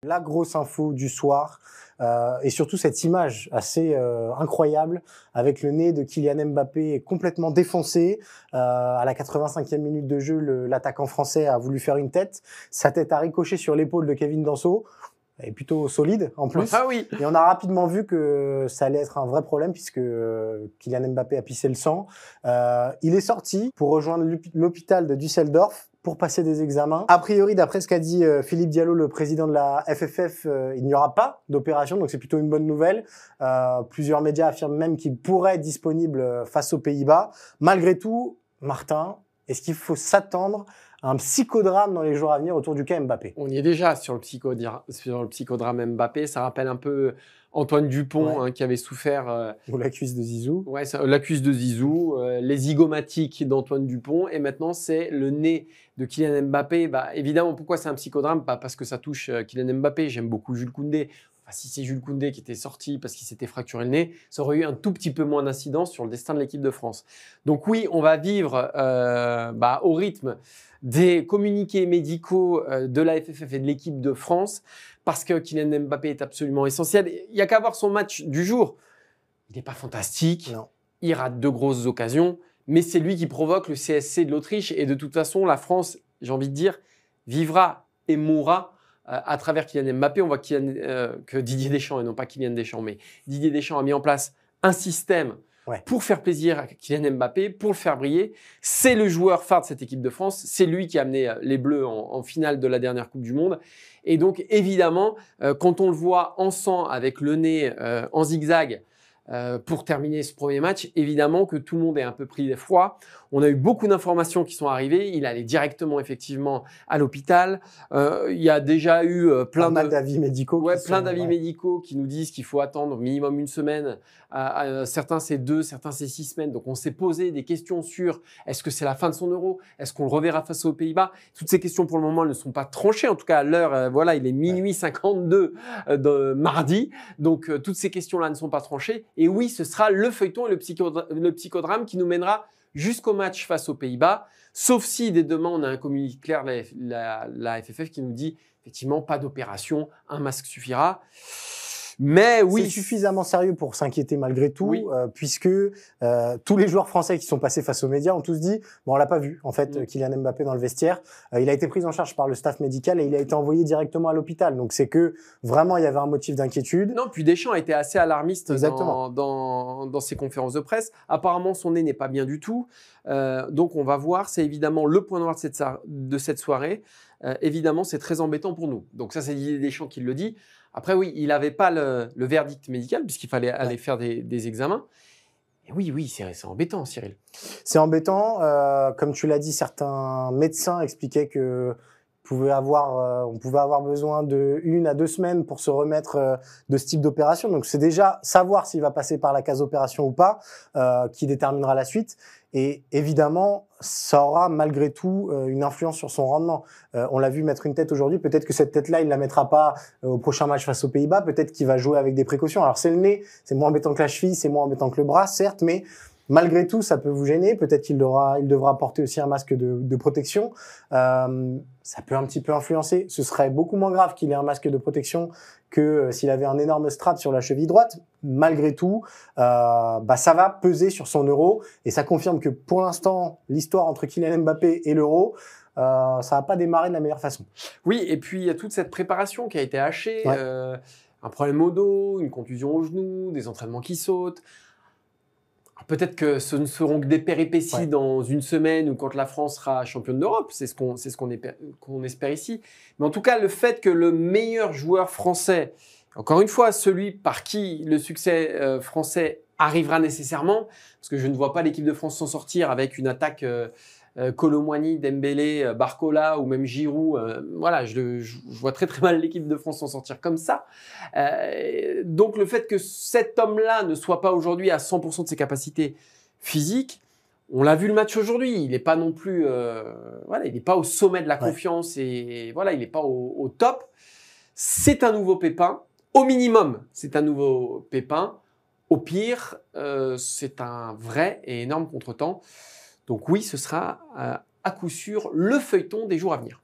La grosse info du soir, et surtout cette image assez incroyable avec le nez de Kylian Mbappé complètement défoncé. À la 85e minute de jeu, l'attaquant français a voulu faire une tête. Sa tête a ricoché sur l'épaule de Kevin Danso. Elle est plutôt solide en plus. Ah oui. Et on a rapidement vu que ça allait être un vrai problème puisque Kylian Mbappé a pissé le sang. Il est sorti pour rejoindre l'hôpital de Düsseldorf pour passer des examens. A priori, d'après ce qu'a dit Philippe Diallo, le président de la FFF, il n'y aura pas d'opération, donc c'est plutôt une bonne nouvelle. Plusieurs médias affirment même qu'il pourrait être disponible face aux Pays-Bas. Malgré tout, Martin, est-ce qu'il faut s'attendre à un psychodrame dans les jours à venir autour du cas Mbappé? On y est déjà sur le psychodrame Mbappé. Ça rappelle un peu Antoine Dupont, Ouais. qui avait souffert. Ou la cuisse de Zizou. Ouais, la cuisse de Zizou, les zygomatiques d'Antoine Dupont, et maintenant c'est le nez de Kylian Mbappé. Bah, évidemment, pourquoi c'est un psychodrame? Pas parce que ça touche Kylian Mbappé. J'aime beaucoup Jules Koundé. Enfin, si c'est Jules Koundé qui était sorti parce qu'il s'était fracturé le nez, ça aurait eu un tout petit peu moins d'incidence sur le destin de l'équipe de France. Donc oui, on va vivre au rythme des communiqués médicaux de la FFF et de l'équipe de France parce que Kylian Mbappé est absolument essentiel. Il n'y a qu'à voir son match du jour. Il n'est pas fantastique, Non. Il rate de grosses occasions, mais c'est lui qui provoque le CSC de l'Autriche. Et de toute façon, la France, j'ai envie de dire, vivra et mourra à travers Kylian Mbappé. On voit que Didier Deschamps, et non pas Kylian Deschamps, mais Didier Deschamps a mis en place un système pour faire plaisir à Kylian Mbappé, pour le faire briller. C'est le joueur phare de cette équipe de France. C'est lui qui a amené les Bleus en finale de la dernière Coupe du Monde. Et donc, évidemment, quand on le voit en sang avec le nez en zigzag, pour terminer ce premier match, évidemment que tout le monde est un peu pris d'effroi. On a eu beaucoup d'informations qui sont arrivées. Il allait directement, effectivement, à l'hôpital. Il y a déjà eu plein d'avis médicaux. Plein d'avis médicaux qui nous disent qu'il faut attendre minimum une semaine. Certains, c'est 2, certains, c'est 6 semaines. Donc, on s'est posé des questions sur est-ce que c'est la fin de son Euro? Est-ce qu'on le reverra face aux Pays-Bas? Toutes ces questions, pour le moment, elles ne sont pas tranchées. En tout cas, à l'heure, il est minuit 52 de mardi. Donc, toutes ces questions-là ne sont pas tranchées. Et oui, ce sera le feuilleton et le psychodrame qui nous mènera jusqu'au match face aux Pays-Bas. Sauf si, dès demain, on a un communiqué clair de la FFF qui nous dit effectivement pas d'opération, un masque suffira. Mais oui, c'est suffisamment sérieux pour s'inquiéter malgré tout, oui. Puisque tous les joueurs français qui sont passés face aux médias ont tous dit bon, on l'a pas vu en fait, Kylian Mbappé dans le vestiaire. Il a été pris en charge par le staff médical et il a été envoyé directement à l'hôpital. Donc c'est que vraiment il y avait un motif d'inquiétude. Non, puis Deschamps a été assez alarmiste dans ses conférences de presse. Apparemment, son nez n'est pas bien du tout. Donc on va voir. C'est évidemment le point noir de cette soirée. Évidemment, c'est très embêtant pour nous. Donc ça, c'est Didier Deschamps qui le dit. Après, oui, il n'avait pas le verdict médical puisqu'il fallait aller faire des examens. Et oui, c'est embêtant, Cyril. C'est embêtant. Comme tu l'as dit, certains médecins expliquaient que on pouvait avoir besoin de 1 à 2 semaines pour se remettre de ce type d'opération. Donc, c'est déjà savoir s'il va passer par la case opération ou pas qui déterminera la suite. Et évidemment, ça aura malgré tout une influence sur son rendement. On l'a vu mettre une tête aujourd'hui. Peut-être que cette tête-là, il la mettra pas au prochain match face aux Pays-Bas. Peut-être qu'il va jouer avec des précautions. Alors, c'est le nez, c'est moins embêtant que la cheville, c'est moins embêtant que le bras, certes, mais malgré tout, ça peut vous gêner. Peut-être qu'il devra porter aussi un masque de protection. Ça peut un petit peu influencer. Ce serait beaucoup moins grave qu'il ait un masque de protection que s'il avait un énorme strap sur la cheville droite. Malgré tout, ça va peser sur son Euro. Et ça confirme que pour l'instant, l'histoire entre Kylian Mbappé et l'Euro, ça n'a pas démarré de la meilleure façon. Oui, et puis il y a toute cette préparation qui a été hachée. Ouais. Un problème au dos, une contusion au genou, des entraînements qui sautent. Peut-être que ce ne seront que des péripéties dans une semaine ou quand la France sera championne d'Europe. C'est ce qu'on espère ici. Mais en tout cas, le fait que le meilleur joueur français, encore une fois, celui par qui le succès français arrivera nécessairement, parce que je ne vois pas l'équipe de France s'en sortir avec une attaque Kolo Muani, Dembélé, Barcola ou même Giroud. Je vois très très mal l'équipe de France s'en sortir comme ça. Donc le fait que cet homme-là ne soit pas aujourd'hui à 100% de ses capacités physiques, on l'a vu le match aujourd'hui. Il n'est pas non plus, il n'est pas au sommet de la confiance et il n'est pas au top. C'est un nouveau pépin. Au minimum, c'est un nouveau pépin. Au pire, c'est un vrai et énorme contretemps. Donc oui, ce sera à coup sûr le feuilleton des jours à venir.